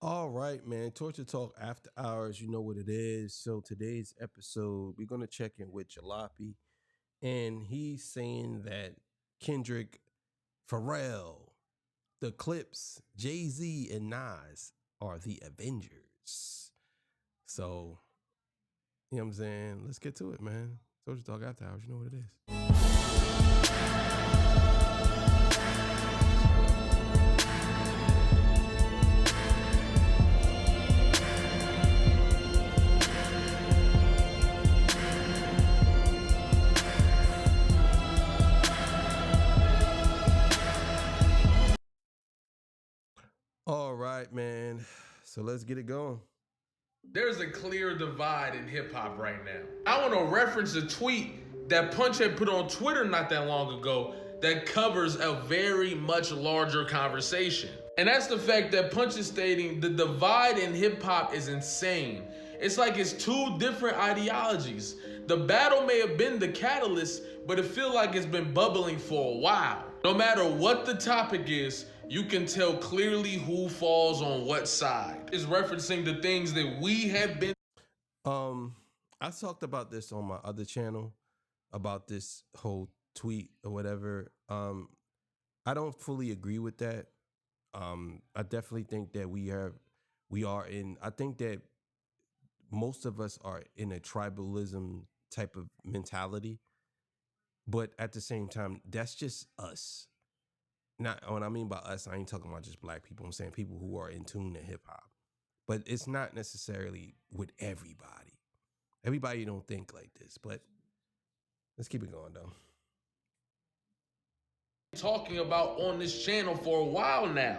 All right, man. Torture Talk After Hours. You know what it is. So today's episode, we're gonna check in with Jalopy, and he's saying that Kendrick, Pharrell, the Clips, Jay Z, and Nas are the Avengers. So you know what I'm saying. Let's get to it, man. Torture Talk After Hours. You know what it is. All right, man. So let's get it going. There's a clear divide in hip hop right now. I want to reference a tweet that Punch had put on Twitter not that long ago that covers a very much larger conversation. And that's the fact that Punch is stating the divide in hip hop is insane. It's like it's two different ideologies. The battle may have been the catalyst, but it feels like it's been bubbling for a while. No matter what the topic is, you can tell clearly who falls on what side. It's referencing the things that we have been. I talked about this on my other channel about this whole tweet or whatever. I don't fully agree with that. I definitely think that I think that most of us are in a tribalism type of mentality, but at the same time, that's just us. Not what I mean by us, I ain't talking about just black people. I'm saying people who are in tune to hip hop. But it's not necessarily with everybody. Everybody don't think like this, but let's keep it going though. Talking about on this channel for a while now.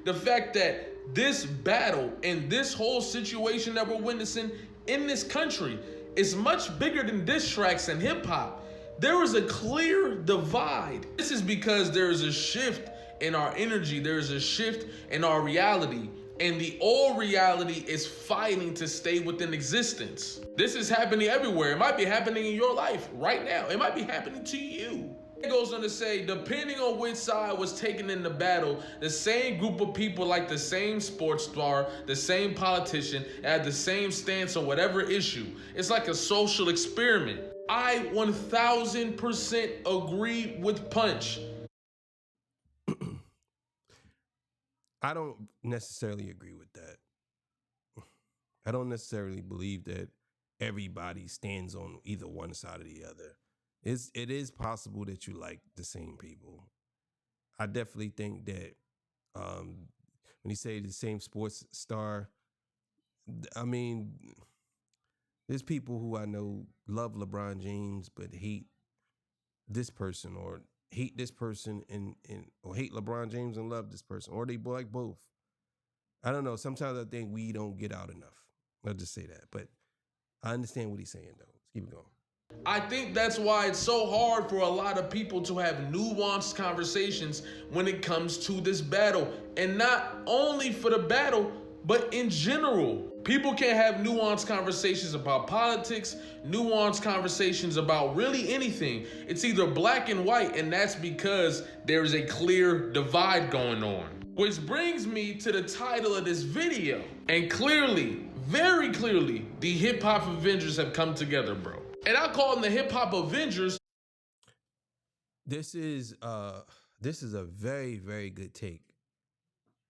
The fact that this battle and this whole situation that we're witnessing in this country is much bigger than diss tracks and hip hop. There is a clear divide. This is because there is a shift in our energy. There is a shift in our reality. And the old reality is fighting to stay within existence. This is happening everywhere. It might be happening in your life right now. It might be happening to you. It goes on to say, depending on which side was taken in the battle, the same group of people like the same sports star, the same politician, had the same stance on whatever issue. It's like a social experiment. I 1000% agree with Punch. I don't necessarily agree with that. I don't necessarily believe that everybody stands on either one side or the other. It is possible that you like the same people. I definitely think that when you say the same sports star, I mean, there's people who I know love LeBron James but hate this person, or hate this person and or hate LeBron James and love this person, or they like both. I don't know. Sometimes I think we don't get out enough. I'll just say that, but I understand what he's saying though. Let's keep it going. I think that's why it's so hard for a lot of people to have nuanced conversations when it comes to this battle. And not only for the battle, but in general. People can't have nuanced conversations about politics, nuanced conversations about really anything. It's either black and white, and that's because there is a clear divide going on. Which brings me to the title of this video. And clearly, very clearly, the Hip Hop Avengers have come together, bro. And I call them the Hip Hop Avengers. This is a very, very good take.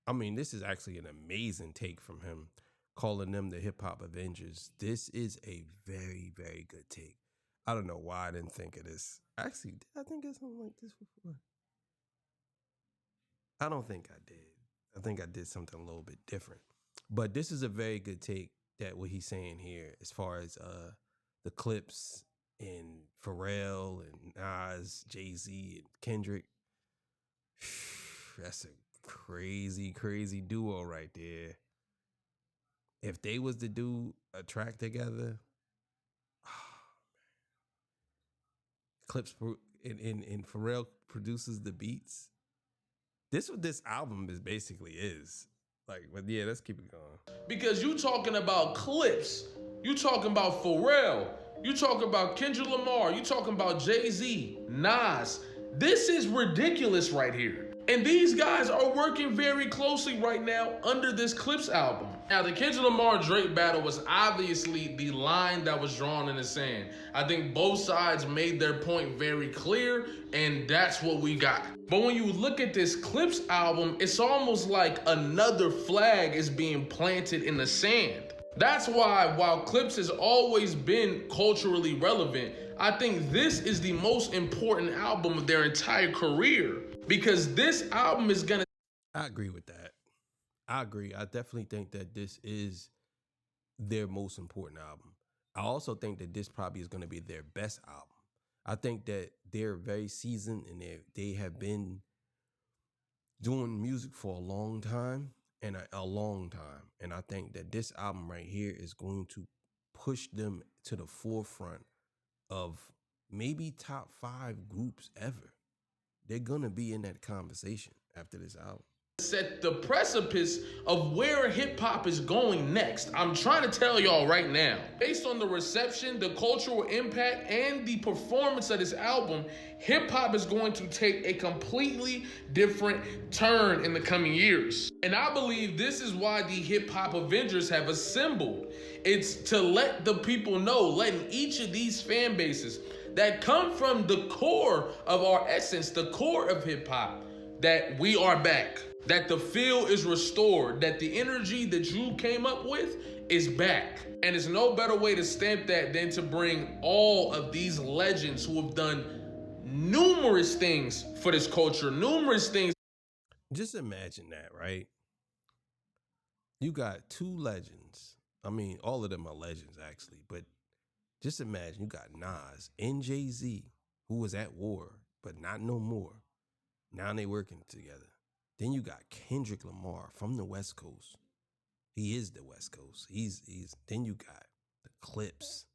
I mean, this is actually an amazing take from him, calling them the Hip Hop Avengers. This is a very, very good take. I don't know why I didn't think of this. Actually, did I think of something like this before? I don't think I did. I think I did something a little bit different. But this is a very good take, that what he's saying here as far as the Clips and Pharrell and Nas, Jay-Z and Kendrick. That's a crazy, crazy duo right there. If they was to do a track together, Clips and Pharrell produces the beats. This what this album is basically is. Like, but yeah, let's keep it going. Because you talking about Clips, you talking about Pharrell, you talking about Kendrick Lamar, you talking about Jay-Z, Nas. This is ridiculous right here. And these guys are working very closely right now under this Clips album. Now, the Kendrick Lamar Drake battle was obviously the line that was drawn in the sand. I think both sides made their point very clear, and that's what we got. But when you look at this Clips album, it's almost like another flag is being planted in the sand. That's why, while Clips has always been culturally relevant, I think this is the most important album of their entire career. Because this album is gonna. I agree with that. I agree. I definitely think that this is their most important album. I also think that this probably is going to be their best album. I think that they're very seasoned and they have been doing music for a long time and a long time. And I think that this album right here is going to push them to the forefront of maybe top 5 groups ever. They're going to be in that conversation after this album. Set the precipice of where hip hop is going next. I'm trying to tell y'all right now. Based on the reception, the cultural impact, and the performance of this album, hip hop is going to take a completely different turn in the coming years. And I believe this is why the hip hop Avengers have assembled. It's to let the people know, letting each of these fan bases that come from the core of our essence, the core of hip hop, that we are back. That the feel is restored, that the energy that you came up with is back. And there's no better way to stamp that than to bring all of these legends who have done numerous things for this culture, numerous things. Just imagine that, right? You got 2 legends. I mean, all of them are legends, actually. But just imagine you got Nas and Jay-Z, who was at war, but not no more. Now they working together. Then you got Kendrick Lamar from the West Coast. He is the West Coast. He's. Then you got the Clips,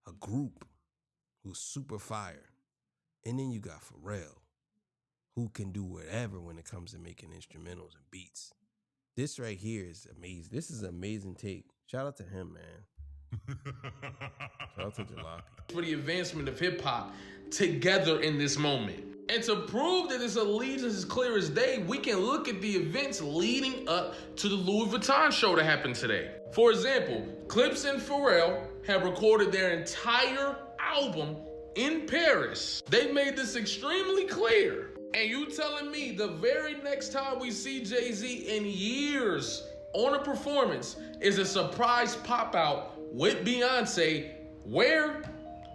a group who's super fire. And then you got Pharrell, who can do whatever when it comes to making instrumentals and beats. This right here is amazing. This is an amazing take. Shout out to him, man. Shout out to Jalopy. For the advancement of hip hop together in this moment. And to prove that this allegiance is clear as day, we can look at the events leading up to the Louis Vuitton show that happened today. For example, Clips and Pharrell have recorded their entire album in Paris. They made this extremely clear. And you telling me the very next time we see Jay-Z in years on a performance is a surprise pop out with Beyonce, where?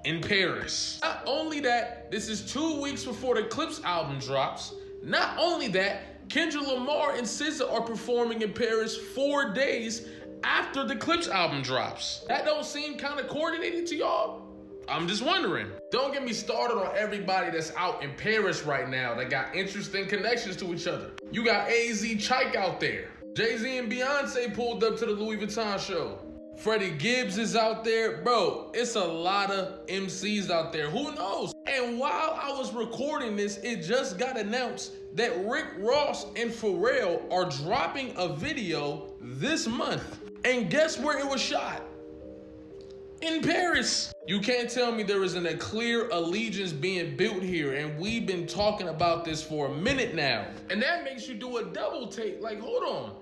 In Paris. Not only that, this is 2 weeks before the Clips album drops. Not only that, Kendrick Lamar and SZA are performing in Paris 4 days after the Clips album drops. That don't seem kind of coordinated to y'all? I'm just wondering. Don't get me started on everybody that's out in Paris right now that got interesting connections to each other. You got AZ Chike out there. Jay-Z and Beyonce pulled up to the Louis Vuitton show. Freddie Gibbs is out there. Bro, it's a lot of MCs out there. Who knows? And while I was recording this, it just got announced that Rick Ross and Pharrell are dropping a video this month. And guess where it was shot? In Paris. You can't tell me there isn't a clear allegiance being built here, and we've been talking about this for a minute now. And that makes you do a double take. Like, hold on.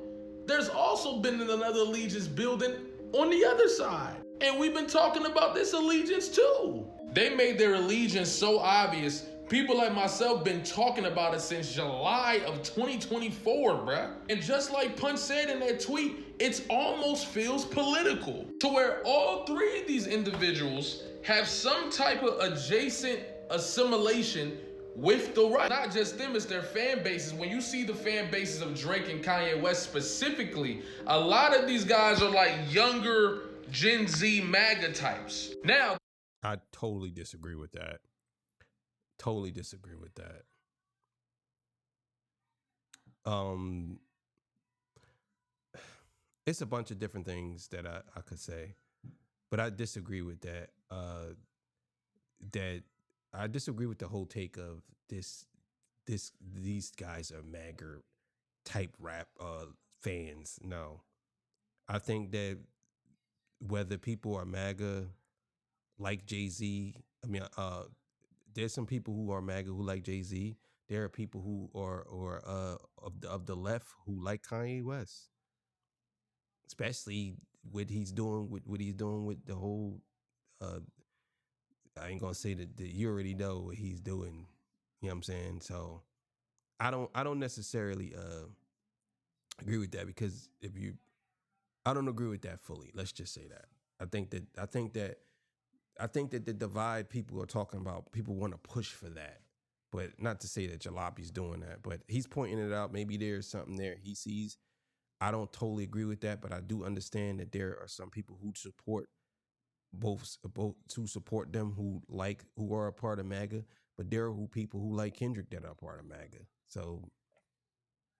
There's also been another allegiance building on the other side. And we've been talking about this allegiance too. They made their allegiance so obvious, people like myself been talking about it since July of 2024, bruh. And just like Punch said in that tweet, it almost feels political. To where all 3 of these individuals have some type of adjacent assimilation with the right. Not just them, it's their fan bases. When you see the fan bases of Drake and Kanye West specifically, a lot of these guys are like younger Gen Z MAGA types. Now, I totally disagree with that. Totally disagree with that. It's a bunch of different things that I could say, but I disagree with that. That I disagree with the whole take of these guys are MAGA type rap fans. No, I think that whether people are MAGA like Jay-Z, I mean, there's some people who are MAGA who like Jay-Z. there are people who are of the left who like Kanye West, especially what he's doing with the whole. Uh, I ain't gonna say that you already know what he's doing. You know what I'm saying? So I don't necessarily agree with that, because I don't agree with that fully. Let's just say that. I think that the divide people are talking about, people want to push for that. But not to say that Jalabi's doing that, but he's pointing it out. Maybe there's something there he sees. I don't totally agree with that, but I do understand that there are some people who support both to support them, who are a part of MAGA, but there are people who like Kendrick that are a part of MAGA. So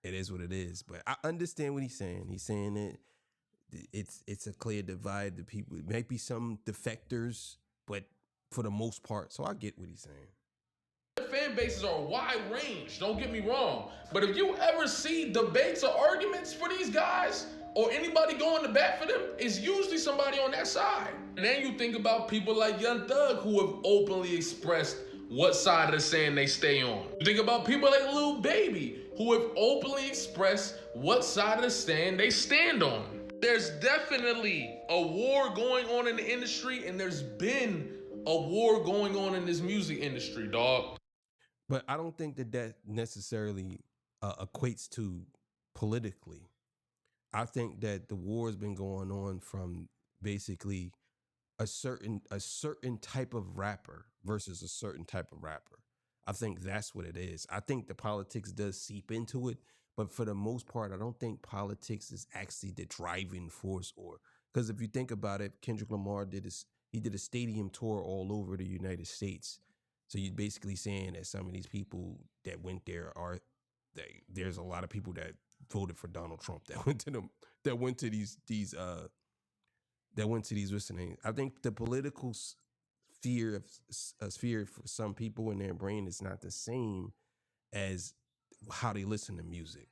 it is what it is. But I understand what he's saying. He's saying that it's a clear divide. The people, it might be some defectors, but for the most part, so I get what he's saying. Fan bases are wide range, don't get me wrong. But if you ever see debates or arguments for these guys, or anybody going to bat for them, it's usually somebody on that side. And then you think about people like Young Thug, who have openly expressed what side of the sand they stay on. You think about people like Lil Baby, who have openly expressed what side of the stand they stand on. There's definitely a war going on in the industry, and there's been a war going on in this music industry, dog. But I don't think that necessarily equates to politically. I think that the war has been going on from basically a certain type of rapper versus a certain type of rapper. I think that's what it is. I think the politics does seep into it, but for the most part, I don't think politics is actually the driving force. Or because if you think about it, Kendrick Lamar did a stadium tour all over the United States. So you're basically saying that some of these people that went there there's a lot of people that voted for Donald Trump that went to these listening. I think the political sphere for some people in their brain is not the same as how they listen to music.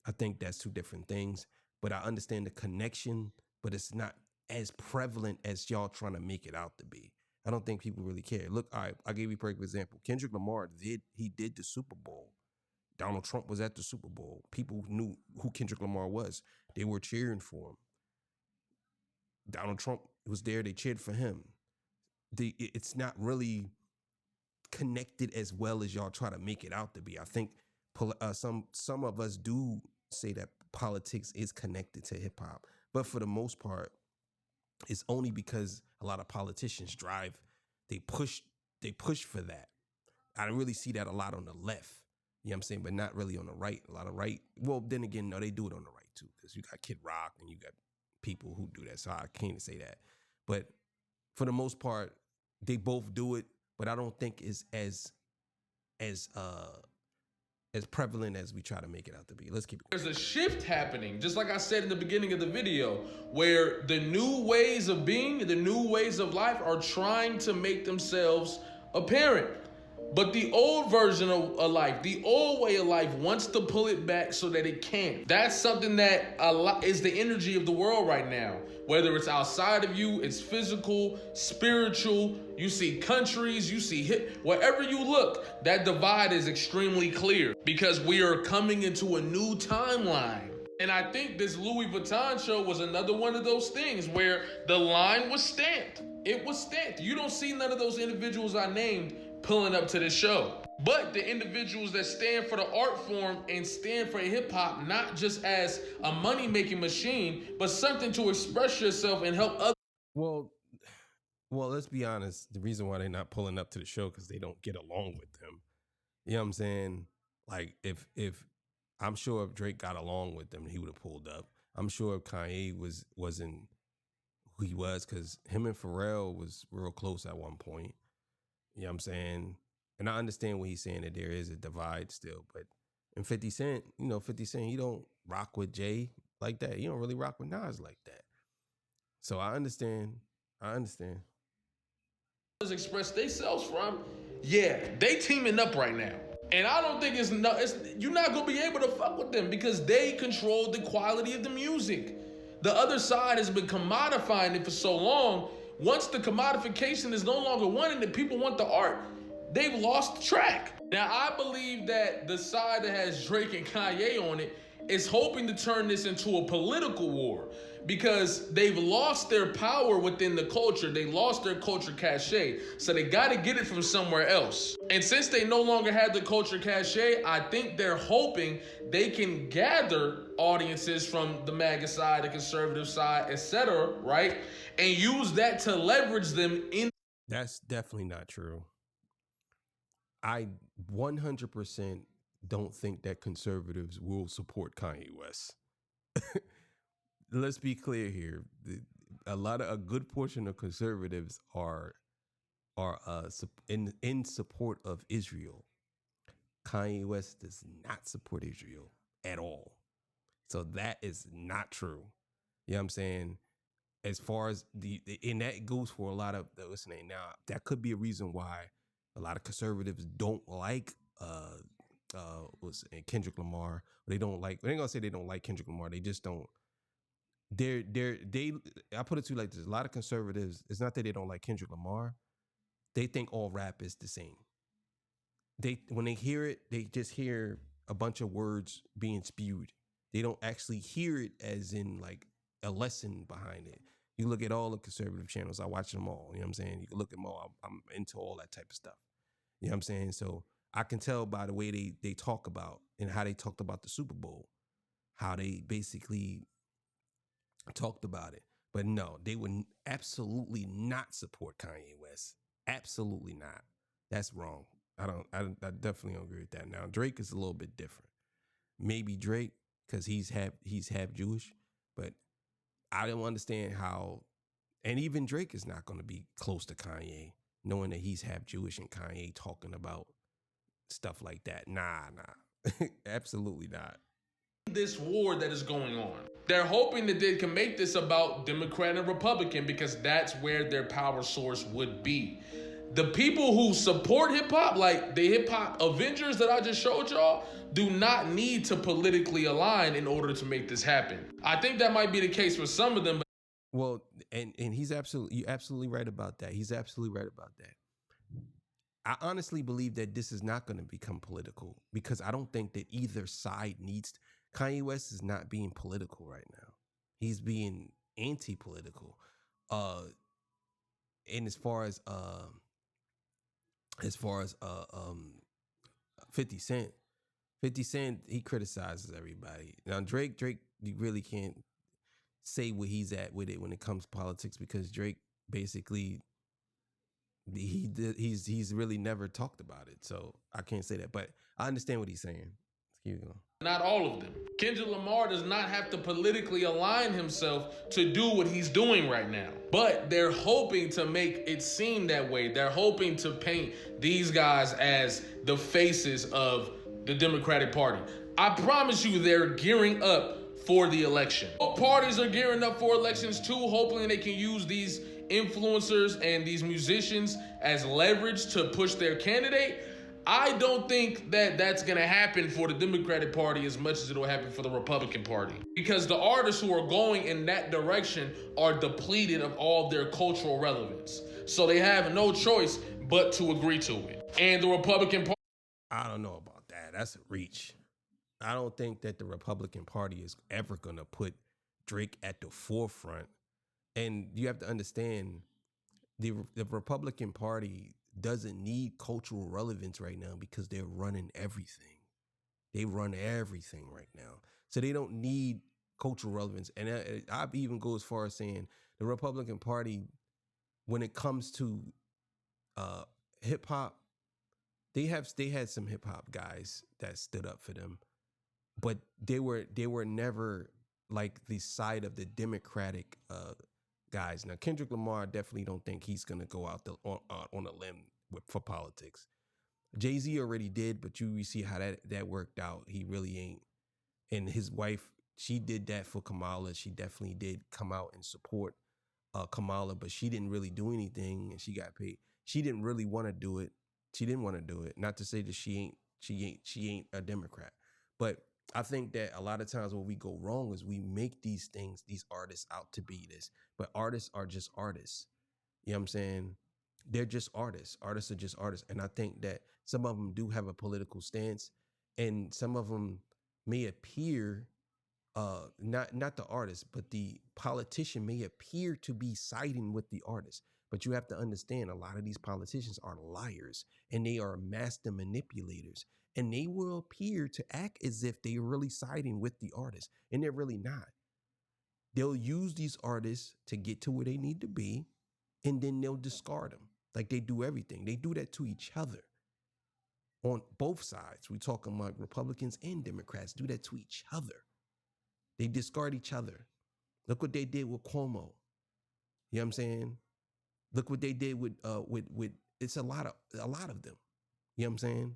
I think that's two different things, but I understand the connection, but it's not as prevalent as y'all trying to make it out to be. I don't think people really care. Look, I gave you a perfect example. Kendrick Lamar did the Super Bowl. Donald Trump was at the Super Bowl. People knew who Kendrick Lamar was. They were cheering for him. Donald Trump was there. They cheered for him. It's not really connected as well as y'all try to make it out to be. I think some of us do say that politics is connected to hip hop, but for the most part, it's only because a lot of politicians they push for that. I really see that a lot on the left. You know what I'm saying? But not really on the right. A lot of right. Well, then again, no, they do it on the right too, because you got Kid Rock and you got people who do that. So I can't say that. But for the most part, they both do it, but I don't think it's as prevalent as we try to make it out to be. Let's keep it going. There's a shift happening, just like I said in the beginning of the video, where the new ways of being, the new ways of life are trying to make themselves apparent. But the old version of life, the old way of life wants to pull it back so that it can't. That's something that is the energy of the world right now. Whether it's outside of you, it's physical, spiritual, you see countries, you see wherever you look, that divide is extremely clear because we are coming into a new timeline. And I think this Louis Vuitton show was another one of those things where the line was stamped. It was stamped. You don't see none of those individuals I named pulling up to this show. But the individuals that stand for the art form and stand for hip hop, not just as a money-making machine, but something to express yourself and help others. Well, let's be honest. The reason why they're not pulling up to the show because they don't get along with them. You know what I'm saying? Like if I'm sure if Drake got along with them, he would have pulled up. I'm sure if Kanye wasn't who he was, because him and Pharrell was real close at one point. You know what I'm saying? And I understand what he's saying, that there is a divide still. But in 50 Cent, he don't rock with Jay like that. He don't really rock with Nas like that. So I understand. Express themselves from, yeah, they teaming up right now. And I don't think you're not going to be able to fuck with them because they control the quality of the music. The other side has been commodifying it for so long. Once the commodification is no longer wanted and people want the art, they've lost track. Now, I believe that the side that has Drake and Kanye on it is hoping to turn this into a political war because they've lost their power within the culture. They lost their culture cachet. So they got to get it from somewhere else. And since they no longer have the culture cachet, I think they're hoping they can gather audiences from the MAGA side, the conservative side, etc., right? And use that to leverage them in. That's definitely not true. I 100% don't think that conservatives will support Kanye West. Let's be clear here. A good portion of conservatives are in support of Israel. Kanye West does not support Israel at all. So that is not true. You know what I'm saying? As far as and that goes for a lot of the listening. Now, that could be a reason why a lot of conservatives don't like Kendrick Lamar. They don't like. They ain't gonna say they don't like Kendrick Lamar. They just don't. They. I put it to you like this: a lot of conservatives. It's not that they don't like Kendrick Lamar. They think all rap is the same. When they hear it, they just hear a bunch of words being spewed. They don't actually hear it as in like a lesson behind it. You look at all the conservative channels. I watch them all. You know what I'm saying? You can look at them all. I'm into all that type of stuff. You know what I'm saying? So I can tell by the way they talk about and how they talked about the Super Bowl, how they basically talked about it. But no, they would absolutely not support Kanye West. Absolutely not. That's wrong. I definitely don't agree with that. Now Drake is a little bit different. Maybe Drake because he's half Jewish, but I don't understand how. And even Drake is not going to be close to Kanye, knowing that he's half Jewish and Kanye talking about stuff like that. Nah, absolutely not. This war that is going on. They're hoping that they can make this about Democrat and Republican because that's where their power source would be. The people who support hip hop, like the hip hop Avengers that I just showed y'all, do not need to politically align in order to make this happen. I think that might be the case for some of them. Well, and you're absolutely right about that. He's absolutely right about that. I honestly believe that this is not going to become political because I don't think that either side needs to. Kanye West is not being political right now. He's being anti-political. And as far as 50 Cent, 50 Cent, he criticizes everybody. Now Drake, you really can't say where he's at with it when it comes to politics because Drake basically he's really never talked about it. So I can't say that, but I understand what he's saying. Keep going. Not all of them. Kendrick Lamar does not have to politically align himself to do what he's doing right now. But they're hoping to make it seem that way. They're hoping to paint these guys as the faces of the Democratic Party. I promise you they're gearing up for the election. Both parties are gearing up for elections too, hoping they can use these influencers and these musicians as leverage to push their candidate. I don't think that that's going to happen for the Democratic Party as much as it'll happen for the Republican Party. Because the artists who are going in that direction are depleted of all their cultural relevance. So they have no choice but to agree to it. And the Republican Party... I don't know about that. That's a reach. I don't think that the Republican Party is ever going to put Drake at the forefront. And you have to understand, the Republican Party doesn't need cultural relevance right now because they're running everything. They run everything right now. So they don't need cultural relevance. And I even go as far as saying the Republican Party, when it comes to hip hop, they had some hip hop guys that stood up for them, but they were never like the side of the Democratic guys. Now, Kendrick Lamar, definitely don't think he's going to go out on a limb for politics. Jay-Z already did, but you see how that worked out. He really ain't. And his wife, she did that for Kamala. She definitely did come out and support Kamala, but she didn't really do anything, and she got paid. She didn't really want to do it. She didn't want to do it. Not to say that she ain't a Democrat, but I think that a lot of times where we go wrong is we make these artists out to be this, but artists are just artists. You know what I'm saying? they're just artists. Artists are just artists. And I think that some of them do have a political stance, and some of them may appear not the artist, but the politician may appear to be siding with the artist. But you have to understand, a lot of these politicians are liars, and they are master manipulators, and they will appear to act as if they're really siding with the artist, and they're really not. They'll use these artists to get to where they need to be, and then they'll discard them like they do everything. They do that to each other on both sides. We're talking about Republicans and Democrats do that to each other. They discard each other. Look what they did with Cuomo. You know what I'm saying? Look what they did with it's a lot of them. You know what I'm saying?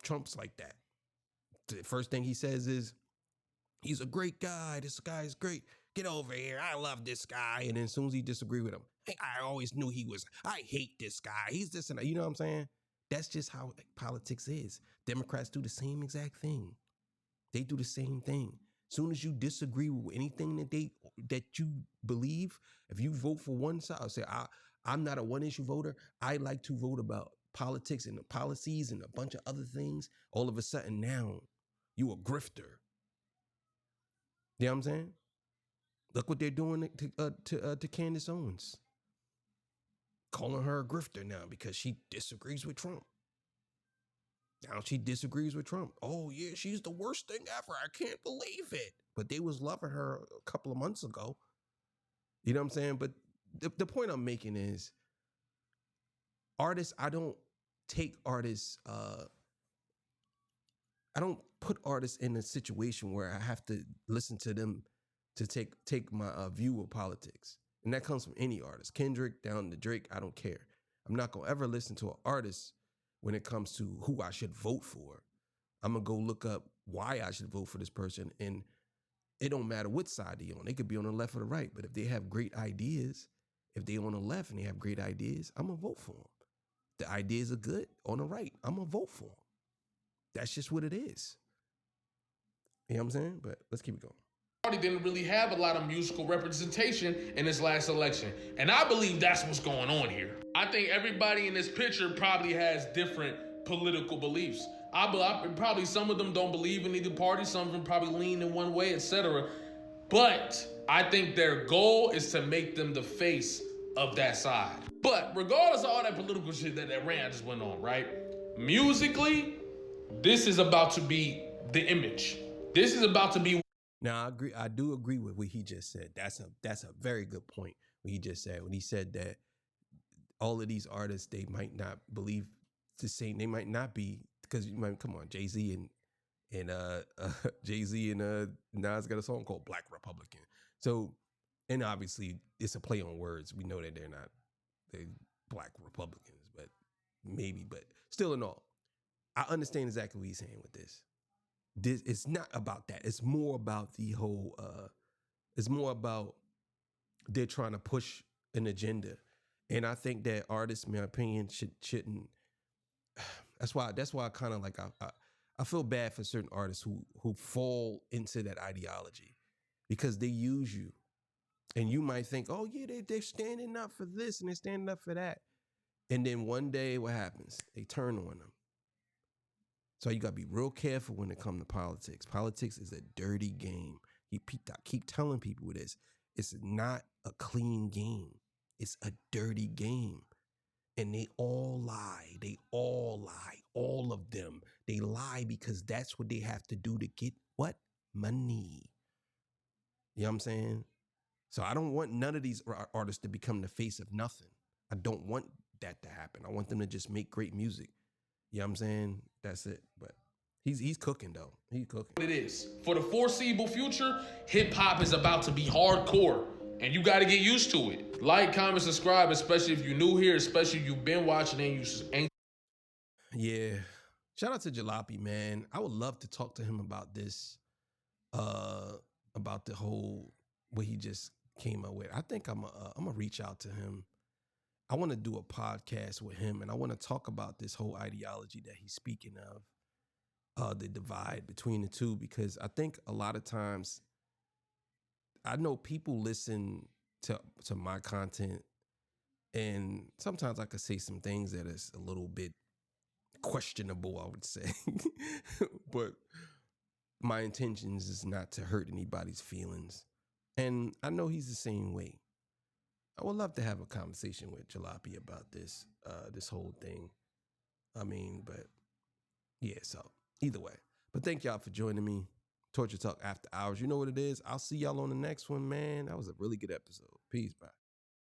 Trump's like that. The first thing he says is, he's a great guy. This guy is great. Get over here. I love this guy. And then as soon as he disagree with him, hey, I always knew I hate this guy. He's this and that. You know what I'm saying? That's just how politics is. Democrats do the same exact thing. They do the same thing. Soon as you disagree with anything that you believe, if you vote for one side, say, I'm not a one-issue voter. I like to vote about politics and the policies and a bunch of other things. All of a sudden now, you a grifter. You know what I'm saying? Look what they're doing to Candace Owens. Calling her a grifter now because she disagrees with Trump. Now she disagrees with Trump. Oh yeah, she's the worst thing ever. I can't believe it. But they was loving her a couple of months ago. You know what I'm saying? But the point I'm making is, artists, I don't take artists, I don't put artists in a situation where I have to listen to them to take my view of politics. And that comes from any artist. Kendrick down to Drake, I don't care. I'm not going to ever listen to an artist when it comes to who I should vote for. I'm going to go look up why I should vote for this person. And it don't matter what side they're on. They could be on the left or the right. But if they have great ideas, if they're on the left and they have great ideas, I'm going to vote for them. The ideas are good on the right, I'm going to vote for them. That's just what it is. You know what I'm saying? But let's keep it going. Party didn't really have a lot of musical representation in this last election. And I believe that's what's going on here. I think everybody in this picture probably has different political beliefs. Probably some of them don't believe in either party, some of them probably lean in one way, etc. But I think their goal is to make them the face of that side. But regardless of all that political shit that ran just went on, right? Musically, this is about to be the image. This is about to be. Now, I agree. I do agree with what he just said. That's a very good point. What he just said, when he said that all of these artists, they might not believe the same. They might not be, because you might, come on, Jay-Z and Jay-Z and Nas got a song called Black Republican. So, and obviously it's a play on words. We know that they're Black Republicans, but still in all, I understand exactly what he's saying with this. It's not about that. It's more about the whole, it's more about they're trying to push an agenda. And I think that artists, in my opinion, shouldn't. That's why I kind of like, I feel bad for certain artists who fall into that ideology, because they use you. And you might think, oh yeah, they're standing up for this and they're standing up for that. And then one day what happens? They turn on them. So you got to be real careful when it comes to politics. Politics is a dirty game. I keep telling people this. It's not a clean game. It's a dirty game. And they all lie. They all lie. All of them. They lie because that's what they have to do to get what? Money. You know what I'm saying? So I don't want none of these artists to become the face of nothing. I don't want that to happen. I want them to just make great music. You know what I'm saying? That's it. But he's cooking, though. He's cooking. It is. For the foreseeable future, hip-hop is about to be hardcore. And you got to get used to it. Like, comment, subscribe, especially if you're new here, especially if you've been watching and you ain't. Yeah. Shout out to Jalopy, man. I would love to talk to him about this, about the whole, what he just came up with. I think I'm going to reach out to him. I want to do a podcast with him, and I want to talk about this whole ideology that he's speaking of, the divide between the two, because I think a lot of times, I know people listen to my content, and sometimes I could say some things that is a little bit questionable, I would say. But my intentions is not to hurt anybody's feelings. And I know he's the same way. I would love to have a conversation with Jalopy about this whole thing. I mean, but yeah, so either way. But thank y'all for joining me. Torture Talk After Hours. You know what it is. I'll see y'all on the next one, man. That was a really good episode. Peace, bye.